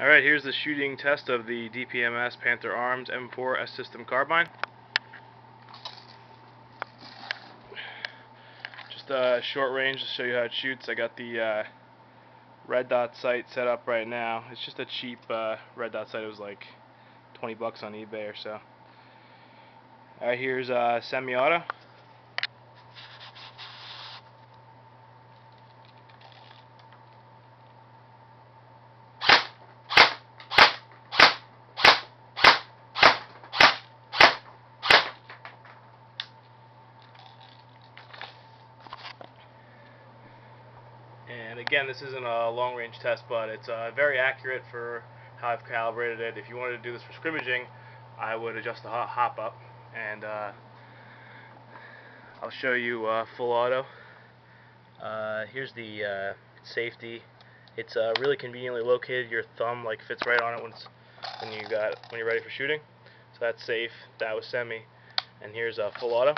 Alright, here's the shooting test of the DPMS Panther Arms M4s system carbine. Just a short range to show you how it shoots. I got the red dot sight set up right now. It's just a cheap red dot sight. It was like 20 bucks on eBay or so. Alright, here's semi-auto. And again, this isn't a long-range test, but it's very accurate for how I've calibrated it. If you wanted to do this for scrimmaging, I would adjust the hop up, and I'll show you full auto. Here's the safety. It's really conveniently located. Your thumb like fits right on it when you're ready for shooting. So that's safe. That was semi, and here's full auto.